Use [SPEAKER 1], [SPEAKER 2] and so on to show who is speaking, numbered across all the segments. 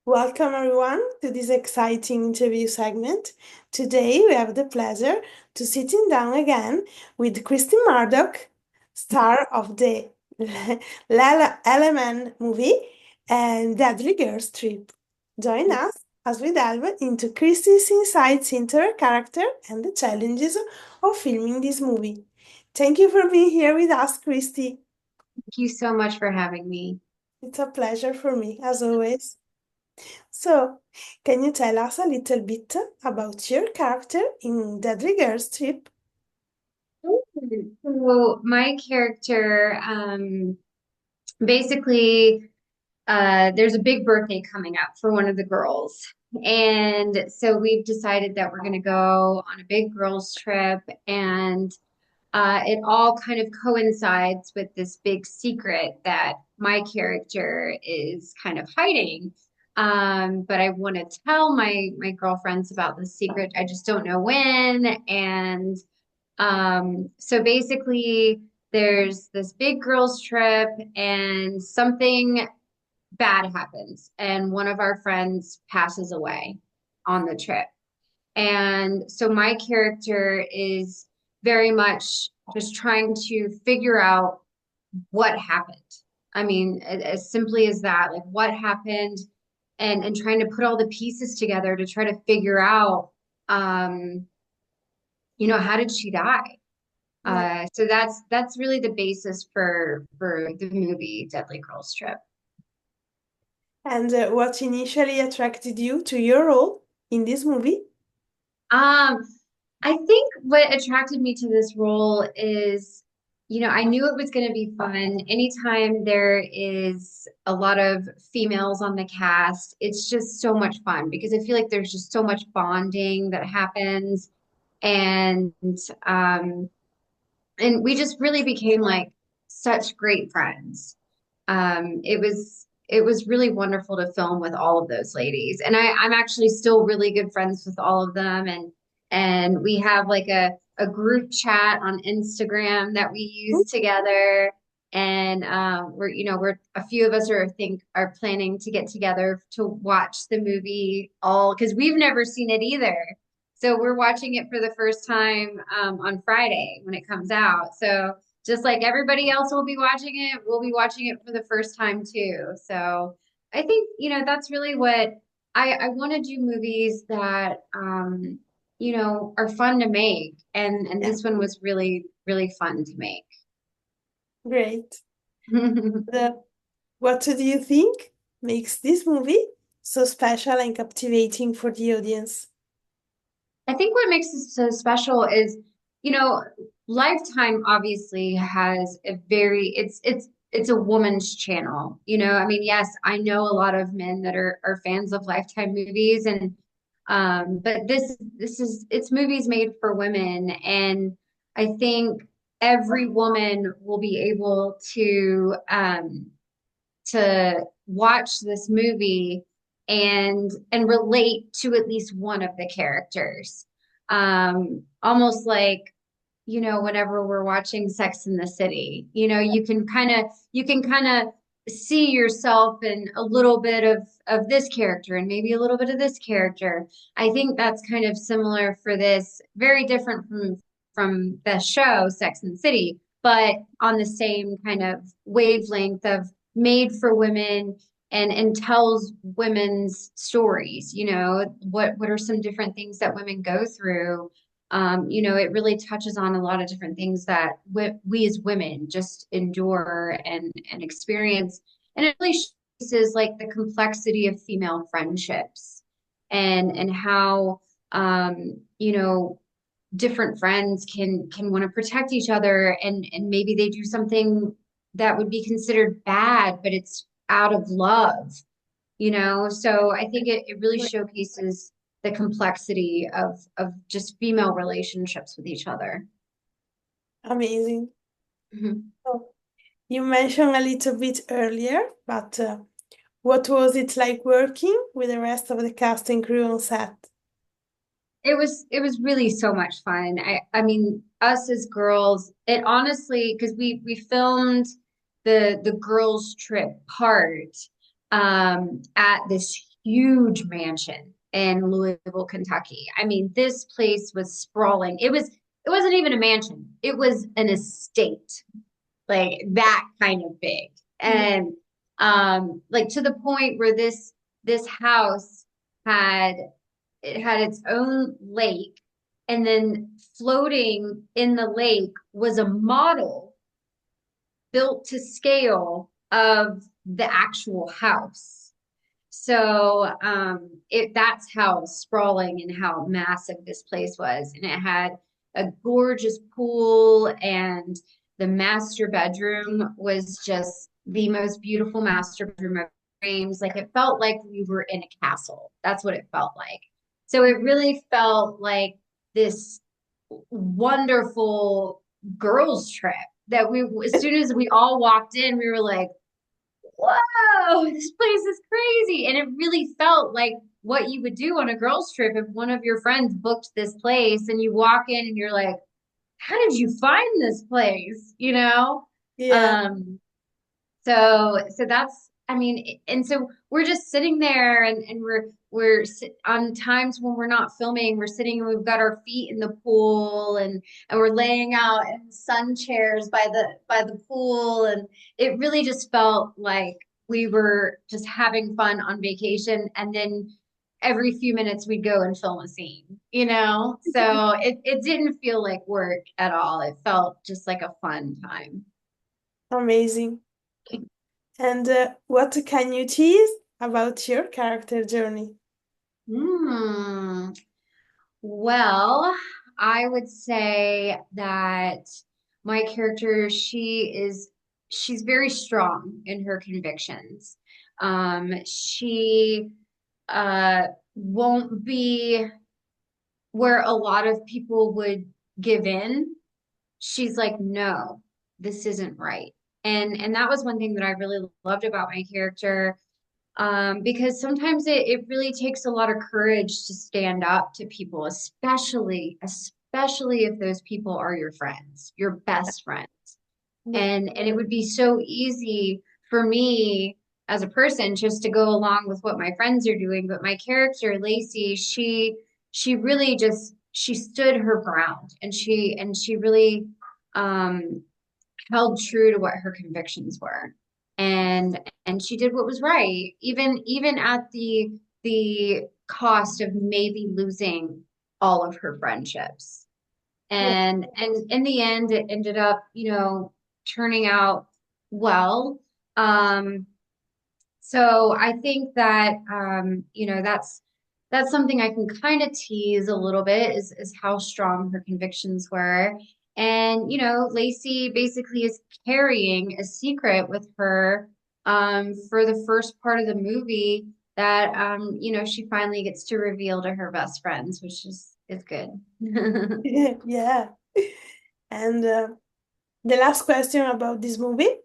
[SPEAKER 1] Welcome everyone to this exciting interview segment. Today we have the pleasure to sitting down again with Kristi Murdock, star of the LMN movie and Deadly Girls Trip. Join us as we delve into Kristi's insights into her character and the challenges of filming this movie. Thank you for being here with us, Kristi.
[SPEAKER 2] Thank you so much for having me.
[SPEAKER 1] It's a pleasure for me, as always. So, can you tell us a little bit about your character in Deadly Girls Trip?
[SPEAKER 2] So my character, basically, there's a big birthday coming up for one of the girls. And so we've decided that we're going to go on a big girls trip, and it all kind of coincides with this big secret that my character is kind of hiding. But I want to tell my girlfriends about the secret. I just don't know when. And so basically, there's this big girls trip, and something bad happens, and one of our friends passes away on the trip. And so my character is very much just trying to figure out what happened. I mean, as simply as that, like what happened, and trying to put all the pieces together to try to figure out, um, how did she die?
[SPEAKER 1] Yeah.
[SPEAKER 2] So that's really the basis for the movie Deadly Girls Trip.
[SPEAKER 1] And what initially attracted you to your role in this movie?
[SPEAKER 2] Um, I think what attracted me to this role is, I knew it was going to be fun. Anytime there is a lot of females on the cast, it's just so much fun because I feel like there's just so much bonding that happens, and um, and we just really became like such great friends. It was really wonderful to film with all of those ladies, and I'm actually still really good friends with all of them, and we have like a group chat on Instagram that we use together. And we're a few of us are planning to get together to watch the movie all because we've never seen it either. So we're watching it for the first time on Friday when it comes out. So just like everybody else will be watching it, we'll be watching it for the first time too. So I think, that's really what I want to do, movies that are fun to make. And
[SPEAKER 1] Yeah,
[SPEAKER 2] this one was really, really fun to make.
[SPEAKER 1] great. The, what do you think makes this movie so special and captivating for the audience?
[SPEAKER 2] I think what makes this so special is, you know, Lifetime obviously has a very it's a woman's channel. I mean, yes, I know a lot of men that are fans of Lifetime movies, and but this is it's movies made for women, and I think every woman will be able to watch this movie and relate to at least one of the characters. Almost like, whenever we're watching Sex in the City, you can kind of see yourself in a little bit of this character and maybe a little bit of this character. I think that's kind of similar for this, very different from the show Sex and the City, but on the same kind of wavelength of made for women, and tells women's stories. What are some different things that women go through. It really touches on a lot of different things that we as women just endure and experience. And it really showcases like the complexity of female friendships, and how different friends can want to protect each other, and maybe they do something that would be considered bad, but it's out of love. So I think it really showcases the complexity of just female relationships with each other.
[SPEAKER 1] Amazing.
[SPEAKER 2] Mhm.
[SPEAKER 1] So, you mentioned a little bit earlier, but what was it like working with the rest of the cast and crew on set?
[SPEAKER 2] It was really so much fun. I mean, us as girls, it honestly, because we filmed the girls trip part at this huge mansion in Louisville, Kentucky. I mean, this place was sprawling. It wasn't even a mansion. It was an estate, like that kind of big.
[SPEAKER 1] Yeah.
[SPEAKER 2] And like to the point where this house had it had its own lake, and then floating in the lake was a model built to scale of the actual house. So that's how sprawling and how massive this place was. And it had a gorgeous pool, and the master bedroom was just the most beautiful master bedroom of dreams. Like it felt like we were in a castle. That's what it felt like. So it really felt like this wonderful girls' trip that as soon as we all walked in, we were like, whoa, this place is crazy. And it really felt like what you would do on a girls' trip if one of your friends booked this place and you walk in and you're like, how did you find this place? You know?
[SPEAKER 1] Yeah.
[SPEAKER 2] Um, so that's, I mean, and so we're just sitting there, and on times when we're not filming, we're sitting and we've got our feet in the pool, and we're laying out in sun chairs by the pool, and it really just felt like we were just having fun on vacation, and then every few minutes we'd go and film a scene, you know? So it didn't feel like work at all. It felt just like a fun time.
[SPEAKER 1] Amazing. And what can you tease about your character journey?
[SPEAKER 2] Hmm. Well, I would say that my character, she's very strong in her convictions. She won't be where a lot of people would give in. She's like, no, this isn't right. And that was one thing that I really loved about my character, because sometimes it really takes a lot of courage to stand up to people, especially if those people are your friends, your best friends.
[SPEAKER 1] Yeah.
[SPEAKER 2] And it would be so easy for me as a person just to go along with what my friends are doing. But my character, Lacey, she really just she stood her ground, and she really um held true to what her convictions were, and she did what was right, even at the cost of maybe losing all of her friendships.
[SPEAKER 1] Yeah.
[SPEAKER 2] And in the end it ended up, turning out well. So I think that that's something I can kind of tease a little bit, is how strong her convictions were. And Lacey basically is carrying a secret with her for the first part of the movie that she finally gets to reveal to her best friends, which is good.
[SPEAKER 1] Yeah. And the last question about this movie.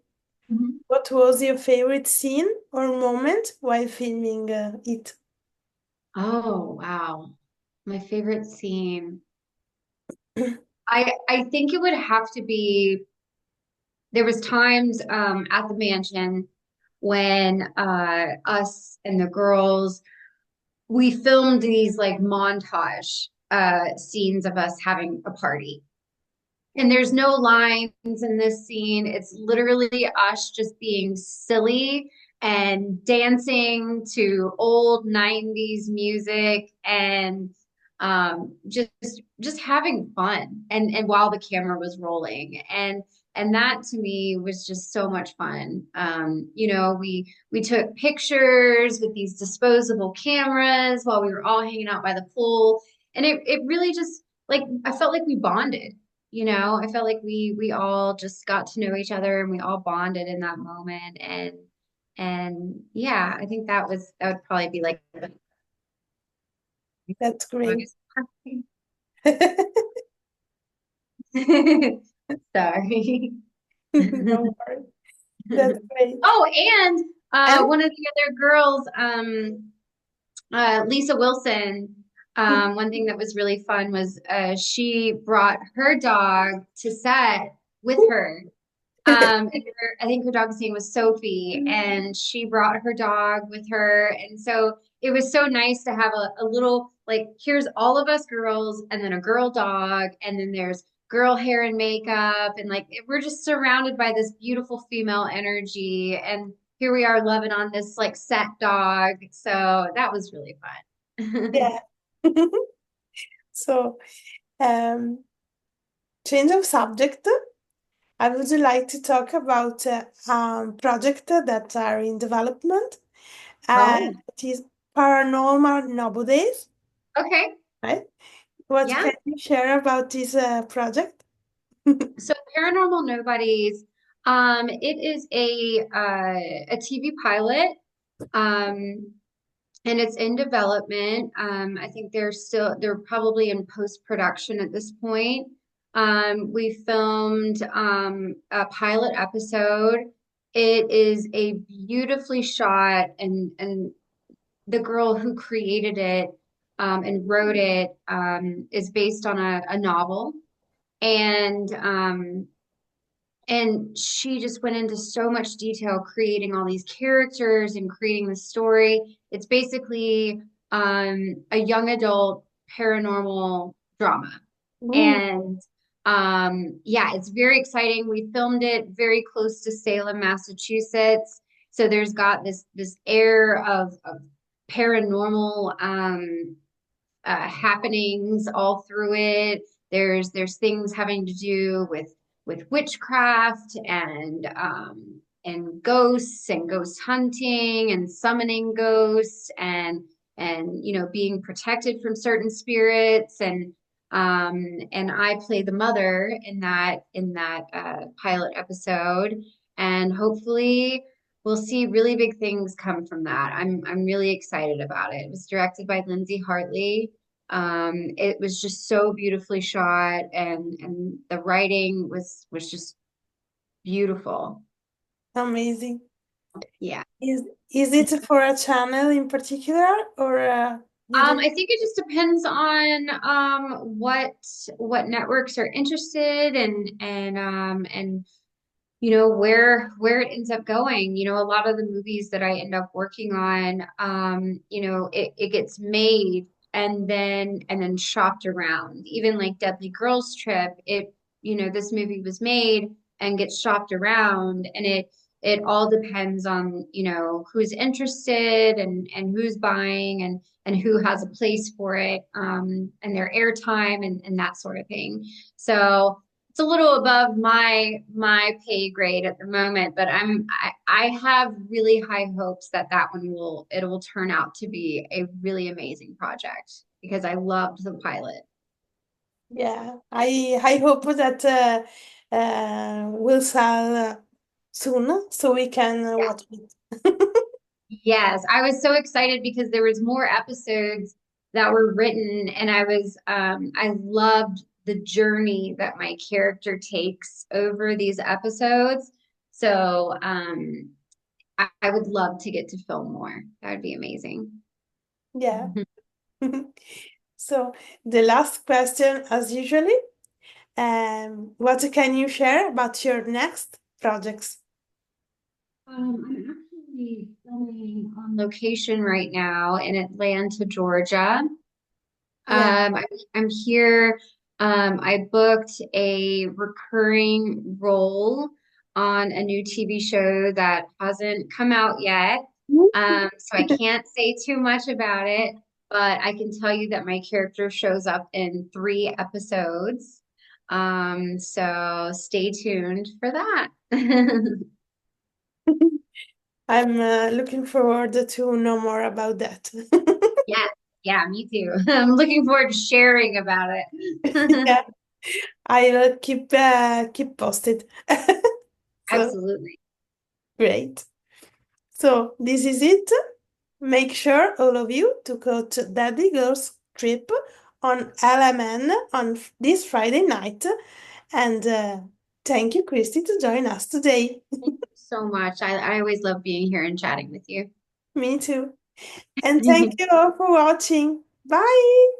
[SPEAKER 2] Mhm.
[SPEAKER 1] What was your favorite scene or moment while filming it?
[SPEAKER 2] Oh, wow. My favorite scene. I think it would have to be there was times at the mansion when us and the girls we filmed these like montage scenes of us having a party. And there's no lines in this scene. It's literally us just being silly and dancing to old 90s music, and just having fun, and while the camera was rolling. And that to me was just so much fun. We took pictures with these disposable cameras while we were all hanging out by the pool. And it really just like I felt like we bonded. I felt like we all just got to know each other, and we all bonded in that moment. And yeah, I think that would probably be like the
[SPEAKER 1] That's great.
[SPEAKER 2] longest Sorry.
[SPEAKER 1] No worries. That's great.
[SPEAKER 2] Oh, and
[SPEAKER 1] And
[SPEAKER 2] one of the other girls, Lisa Wilson, one thing that was really fun was she brought her dog to set with her. I think her dog's name was Sophie, and she brought her dog with her. And so it was so nice to have a little, like, here's all of us girls and then a girl dog and then there's girl hair and makeup and like we're just surrounded by this beautiful female energy and here we are loving on this like set dog. So that was really fun.
[SPEAKER 1] Yeah. So, um, change of subject. I would like to talk about projects that are in development.
[SPEAKER 2] Oh,
[SPEAKER 1] It is Paranormal Nobodies,
[SPEAKER 2] okay.
[SPEAKER 1] right? What
[SPEAKER 2] Yeah.
[SPEAKER 1] can you share about this project?
[SPEAKER 2] So Paranormal Nobodies, it is a TV pilot. Um, and it's in development. I think they're probably in post-production at this point. We filmed a pilot episode. It is a beautifully shot, and the girl who created it and wrote it is based on a novel. And and she just went into so much detail creating all these characters and creating the story. It's basically a young adult paranormal drama.
[SPEAKER 1] Ooh,
[SPEAKER 2] And yeah, it's very exciting. We filmed it very close to Salem, Massachusetts. So there's got this air of paranormal happenings all through it. There's things having to do with witchcraft and ghosts and ghost hunting and summoning ghosts and you know being protected from certain spirits and I play the mother in that pilot episode and hopefully we'll see really big things come from that. I'm really excited about it. It was directed by Lindsay Hartley. It was just so beautifully shot and the writing was just beautiful.
[SPEAKER 1] amazing.
[SPEAKER 2] Yeah.
[SPEAKER 1] Is it for a channel in particular, or you don't?
[SPEAKER 2] I think it just depends on what networks are interested and you know where it ends up going. You know, a lot of the movies that I end up working on, you know, it gets made and then shopped around. Even like Deadly Girls Trip, it you know this movie was made and gets shopped around, and it all depends on you know who's interested and who's buying and who has a place for it, and their airtime and that sort of thing. So it's a little above my pay grade at the moment, but I have really high hopes that that one will it will turn out to be a really amazing project because I loved the pilot.
[SPEAKER 1] Yeah, I hope that will sell soon so we can watch it.
[SPEAKER 2] Yes, I was so excited because there was more episodes that were written and I loved the journey that my character takes over these episodes. So I would love to get to film more. That would be amazing.
[SPEAKER 1] Yeah. So the last question, as usually, what can you share about your next projects?
[SPEAKER 2] I'm actually filming on location right now in Atlanta, Georgia.
[SPEAKER 1] Yeah.
[SPEAKER 2] I'm here. I booked a recurring role on a new TV show that hasn't come out yet. So I can't say too much about it, but I can tell you that my character shows up in 3 episodes. So stay tuned for that.
[SPEAKER 1] I'm looking forward to know more about that.
[SPEAKER 2] Yeah, yeah, me too. I'm looking forward to sharing about it.
[SPEAKER 1] Yeah, I'll keep posted. So
[SPEAKER 2] Absolutely.
[SPEAKER 1] great. So this is it. Make sure all of you to go to Daddy Girls Trip on LMN on this Friday night. And thank you, Christy, to join us today.
[SPEAKER 2] Thank you so much. I always love being here and chatting with you.
[SPEAKER 1] Me too. And thank you all for watching. Bye.